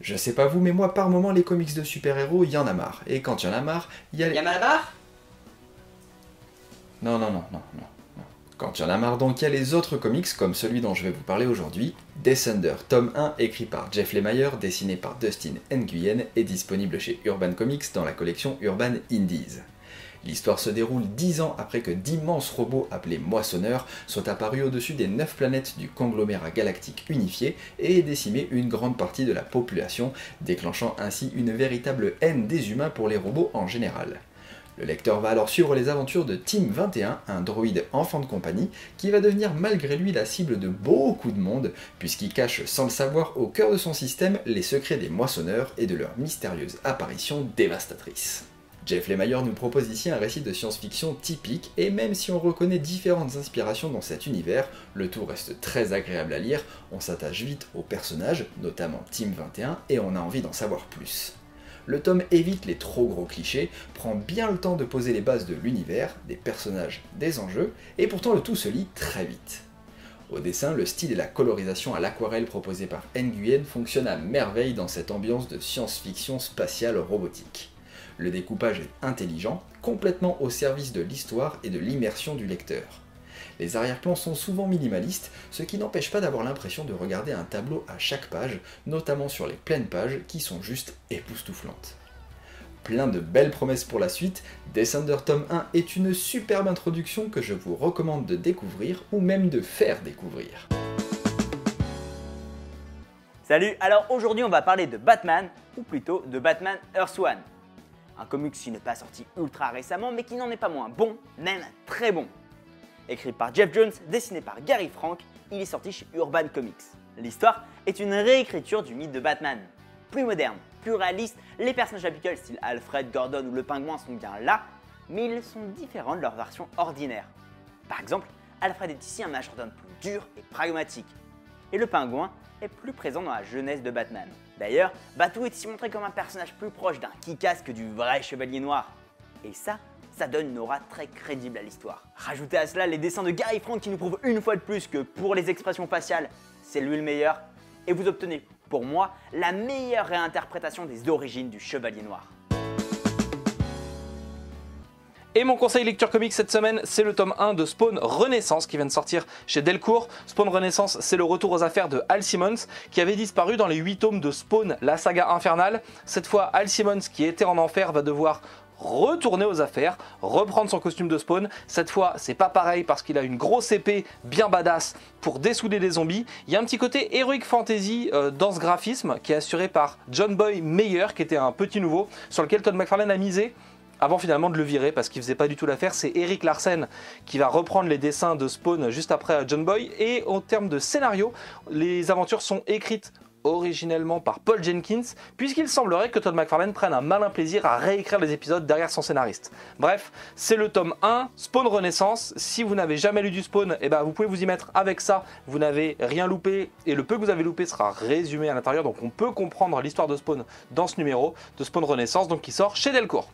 Je sais pas vous, mais moi par moment les comics de super-héros, il y en a marre. Et quand il y en a marre, il y a les... Yamalabar? Non. Quand il y en a marre, donc il y a les autres comics, comme celui dont je vais vous parler aujourd'hui. Descender, tome 1, écrit par Jeff Lemire, dessiné par Dustin Nguyen, est disponible chez Urban Comics dans la collection Urban Indies. L'histoire se déroule 10 ans après que d'immenses robots appelés moissonneurs soient apparus au-dessus des 9 planètes du conglomérat galactique unifié et aient décimé une grande partie de la population, déclenchant ainsi une véritable haine des humains pour les robots en général. Le lecteur va alors suivre les aventures de Team 21, un droïde enfant de compagnie, qui va devenir malgré lui la cible de beaucoup de monde, puisqu'il cache sans le savoir au cœur de son système les secrets des moissonneurs et de leur mystérieuse apparition dévastatrice. Jeff Lemire nous propose ici un récit de science-fiction typique, et même si on reconnaît différentes inspirations dans cet univers, le tout reste très agréable à lire, on s'attache vite aux personnages, notamment Team 21, et on a envie d'en savoir plus. Le tome évite les trop gros clichés, prend bien le temps de poser les bases de l'univers, des personnages, des enjeux, et pourtant le tout se lit très vite. Au dessin, le style et la colorisation à l'aquarelle proposés par Nguyen fonctionnent à merveille dans cette ambiance de science-fiction spatiale robotique. Le découpage est intelligent, complètement au service de l'histoire et de l'immersion du lecteur. Les arrière-plans sont souvent minimalistes, ce qui n'empêche pas d'avoir l'impression de regarder un tableau à chaque page, notamment sur les pleines pages qui sont juste époustouflantes. Plein de belles promesses pour la suite, Descender tome 1 est une superbe introduction que je vous recommande de découvrir ou même de faire découvrir. Salut, alors aujourd'hui on va parler de Batman, ou plutôt de Batman Earth One. Un comics qui n'est pas sorti ultra récemment mais qui n'en est pas moins bon, même très bon. Écrit par Geoff Johns, dessiné par Gary Frank, il est sorti chez Urban Comics. L'histoire est une réécriture du mythe de Batman. Plus moderne, plus réaliste, les personnages habituels style Alfred, Gordon ou le Pingouin sont bien là, mais ils sont différents de leur version ordinaire. Par exemple, Alfred est ici un majordome plus dur et pragmatique, et le Pingouin est plus présent dans la jeunesse de Batman. D'ailleurs, Batou est ici montré comme un personnage plus proche d'un Kick-Ass que du vrai Chevalier Noir. Et ça donne une aura très crédible à l'histoire. Rajoutez à cela les dessins de Gary Frank qui nous prouvent une fois de plus que pour les expressions faciales, c'est lui le meilleur, et vous obtenez, pour moi, la meilleure réinterprétation des origines du Chevalier Noir. Et mon conseil lecture comics cette semaine, c'est le tome 1 de Spawn Renaissance qui vient de sortir chez Delcourt. Spawn Renaissance, c'est le retour aux affaires de Hal Simmons qui avait disparu dans les 8 tomes de Spawn, la saga infernale. Cette fois, Hal Simmons, qui était en enfer, va devoir retourner aux affaires, reprendre son costume de Spawn. Cette fois, c'est pas pareil parce qu'il a une grosse épée bien badass pour dessouder des zombies. Il y a un petit côté heroic fantasy dans ce graphisme qui est assuré par John Boy Meyer, qui était un petit nouveau sur lequel Todd McFarlane a misé avant finalement de le virer parce qu'il faisait pas du tout l'affaire. C'est Eric Larsen qui va reprendre les dessins de Spawn juste après John Boy. Et en termes de scénario, les aventures sont écrites originellement par Paul Jenkins, puisqu'il semblerait que Todd McFarlane prenne un malin plaisir à réécrire les épisodes derrière son scénariste. Bref, c'est le tome 1, Spawn Renaissance. Si vous n'avez jamais lu du Spawn, eh ben vous pouvez vous y mettre avec ça, vous n'avez rien loupé, et le peu que vous avez loupé sera résumé à l'intérieur, donc on peut comprendre l'histoire de Spawn dans ce numéro de Spawn Renaissance, donc qui sort chez Delcourt.